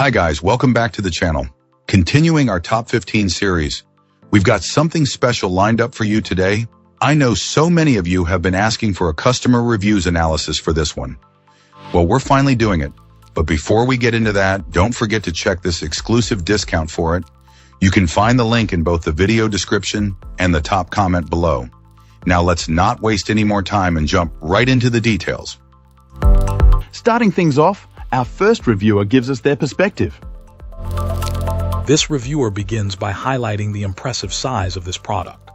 Hi guys, welcome back to the channel. Continuing our top 15 series, we've got something special lined up for you today. I know so many of you have been asking for a customer reviews analysis for this one. Well, we're finally doing it. But before we get into that, don't forget to check this exclusive discount for it. You can find the link in both the video description and the top comment below. Now let's not waste any more time and jump right into the details. Starting things off, our first reviewer gives us their perspective. This reviewer begins by highlighting the impressive size of this product.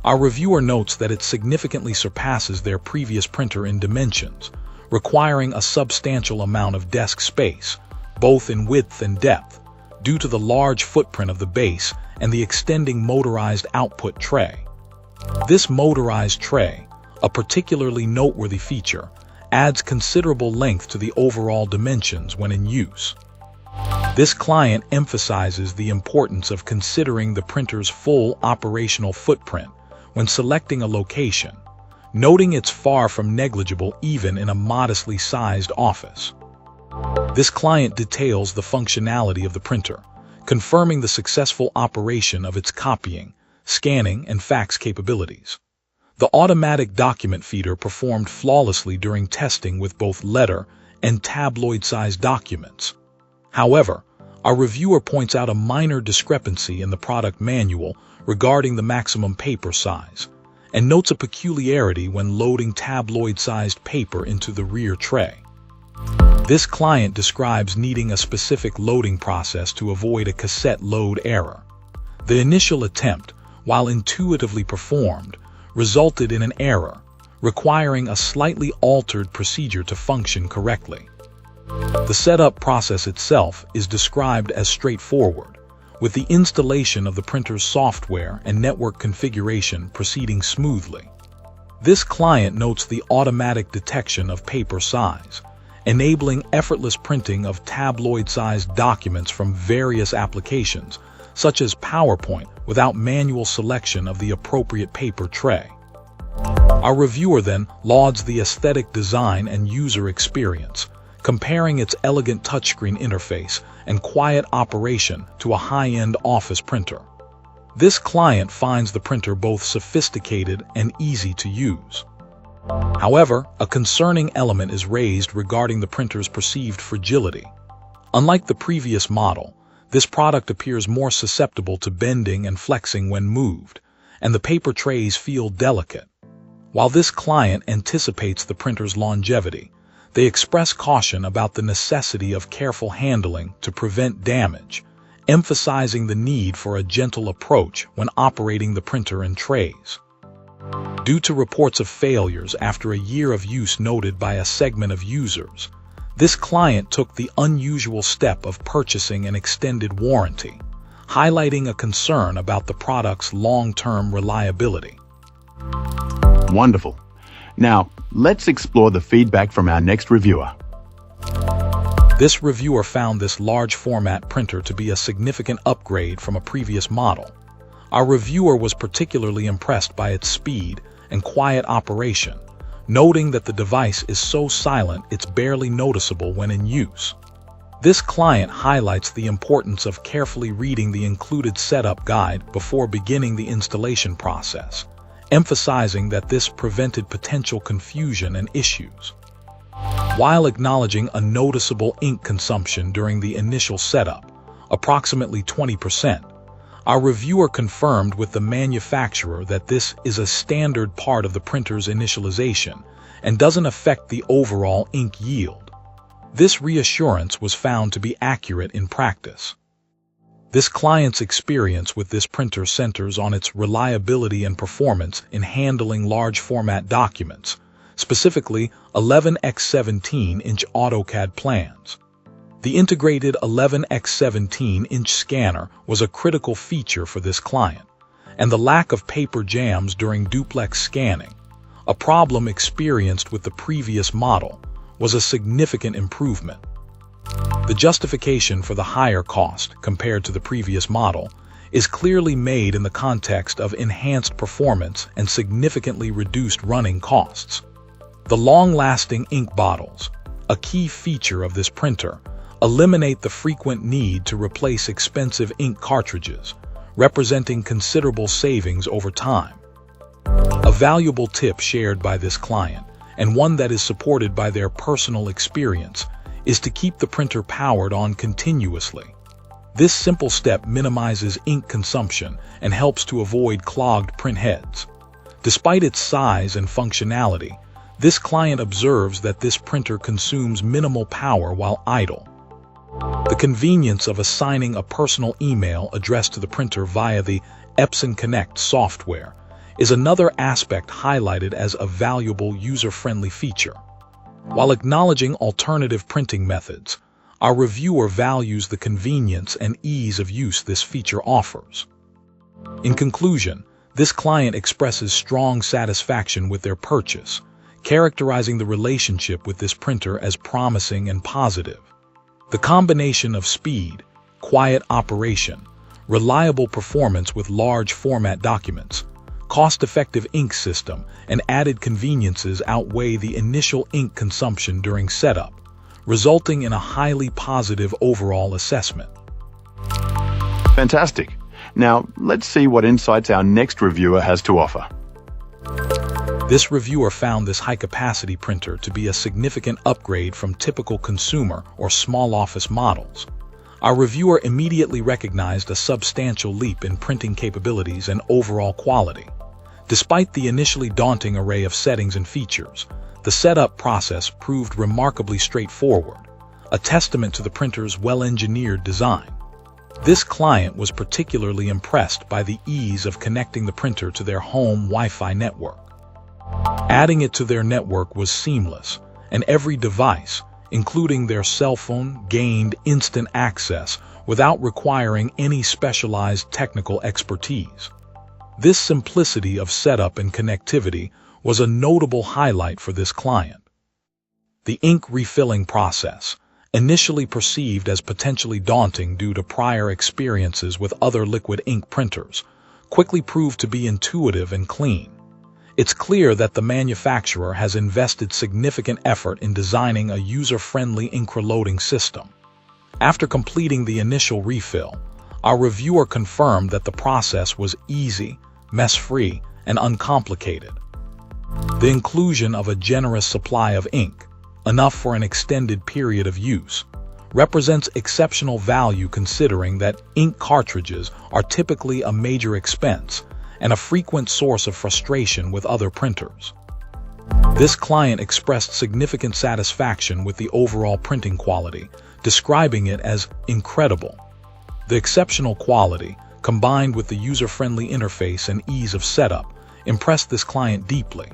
Our reviewer notes that it significantly surpasses their previous printer in dimensions, requiring a substantial amount of desk space, both in width and depth, due to the large footprint of the base and the extending motorized output tray. This motorized tray, a particularly noteworthy feature, adds considerable length to the overall dimensions when in use. This client emphasizes the importance of considering the printer's full operational footprint when selecting a location, noting it's far from negligible even in a modestly sized office. This client details the functionality of the printer, confirming the successful operation of its copying, scanning, and fax capabilities. The automatic document feeder performed flawlessly during testing with both letter and tabloid-sized documents. However, our reviewer points out a minor discrepancy in the product manual regarding the maximum paper size, and notes a peculiarity when loading tabloid-sized paper into the rear tray. This client describes needing a specific loading process to avoid a cassette load error. The initial attempt, while intuitively performed, resulted in an error, requiring a slightly altered procedure to function correctly. The setup process itself is described as straightforward, with the installation of the printer's software and network configuration proceeding smoothly. This client notes the automatic detection of paper size, enabling effortless printing of tabloid-sized documents from various applications, such as PowerPoint, without manual selection of the appropriate paper tray. Our reviewer then lauds the aesthetic design and user experience, comparing its elegant touchscreen interface and quiet operation to a high-end office printer. This client finds the printer both sophisticated and easy to use. However, a concerning element is raised regarding the printer's perceived fragility. Unlike the previous model, this product appears more susceptible to bending and flexing when moved, and the paper trays feel delicate. While this client anticipates the printer's longevity, they express caution about the necessity of careful handling to prevent damage, emphasizing the need for a gentle approach when operating the printer and trays. Due to reports of failures after a year of use noted by a segment of users, this client took the unusual step of purchasing an extended warranty, highlighting a concern about the product's long-term reliability. Wonderful. Now, let's explore the feedback from our next reviewer. This reviewer found this large format printer to be a significant upgrade from a previous model. Our reviewer was particularly impressed by its speed and quiet operation, noting that the device is so silent it's barely noticeable when in use. This client highlights the importance of carefully reading the included setup guide before beginning the installation process, emphasizing that this prevented potential confusion and issues. While acknowledging a noticeable ink consumption during the initial setup, approximately 20%, our reviewer confirmed with the manufacturer that this is a standard part of the printer's initialization and doesn't affect the overall ink yield. This reassurance was found to be accurate in practice. This client's experience with this printer centers on its reliability and performance in handling large format documents, specifically 11x17-inch AutoCAD plans. The integrated 11x17-inch scanner was a critical feature for this client, and the lack of paper jams during duplex scanning, a problem experienced with the previous model, was a significant improvement. The justification for the higher cost compared to the previous model is clearly made in the context of enhanced performance and significantly reduced running costs. The long-lasting ink bottles, a key feature of this printer, eliminate the frequent need to replace expensive ink cartridges, representing considerable savings over time. A valuable tip shared by this client, and one that is supported by their personal experience, is to keep the printer powered on continuously. This simple step minimizes ink consumption and helps to avoid clogged print heads. Despite its size and functionality, this client observes that this printer consumes minimal power while idle. The convenience of assigning a personal email address to the printer via the Epson Connect software is another aspect highlighted as a valuable user-friendly feature. While acknowledging alternative printing methods, our reviewer values the convenience and ease of use this feature offers. In conclusion, this client expresses strong satisfaction with their purchase, characterizing the relationship with this printer as promising and positive. The combination of speed, quiet operation, reliable performance with large format documents, cost-effective ink system, and added conveniences outweigh the initial ink consumption during setup, resulting in a highly positive overall assessment. Fantastic. Now, let's see what insights our next reviewer has to offer. This reviewer found this high-capacity printer to be a significant upgrade from typical consumer or small office models. Our reviewer immediately recognized a substantial leap in printing capabilities and overall quality. Despite the initially daunting array of settings and features, the setup process proved remarkably straightforward, a testament to the printer's well-engineered design. This client was particularly impressed by the ease of connecting the printer to their home Wi-Fi network. Adding it to their network was seamless, and every device, including their cell phone, gained instant access without requiring any specialized technical expertise. This simplicity of setup and connectivity was a notable highlight for this client. The ink refilling process, initially perceived as potentially daunting due to prior experiences with other liquid ink printers, quickly proved to be intuitive and clean. It's clear that the manufacturer has invested significant effort in designing a user-friendly ink reloading system. After completing the initial refill, our reviewer confirmed that the process was easy, mess-free, and uncomplicated. The inclusion of a generous supply of ink, enough for an extended period of use, represents exceptional value considering that ink cartridges are typically a major expense and a frequent source of frustration with other printers. This client expressed significant satisfaction with the overall printing quality, describing it as incredible. The exceptional quality, combined with the user-friendly interface and ease of setup, impressed this client deeply.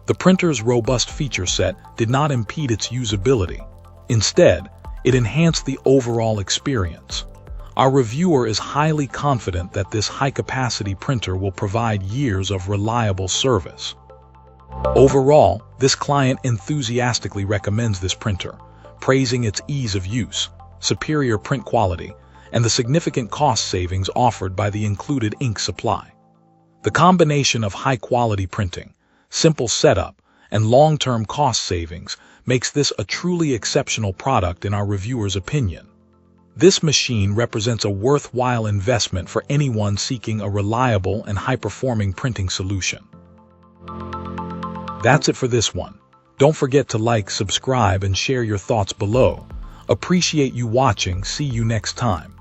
The printer's robust feature set did not impede its usability. Instead, it enhanced the overall experience. Our reviewer is highly confident that this high-capacity printer will provide years of reliable service. Overall, this client enthusiastically recommends this printer, praising its ease of use, superior print quality, and the significant cost savings offered by the included ink supply. The combination of high-quality printing, simple setup, and long-term cost savings makes this a truly exceptional product in our reviewer's opinion. This machine represents a worthwhile investment for anyone seeking a reliable and high-performing printing solution. That's it for this one. Don't forget to like, subscribe, and share your thoughts below. Appreciate you watching. See you next time.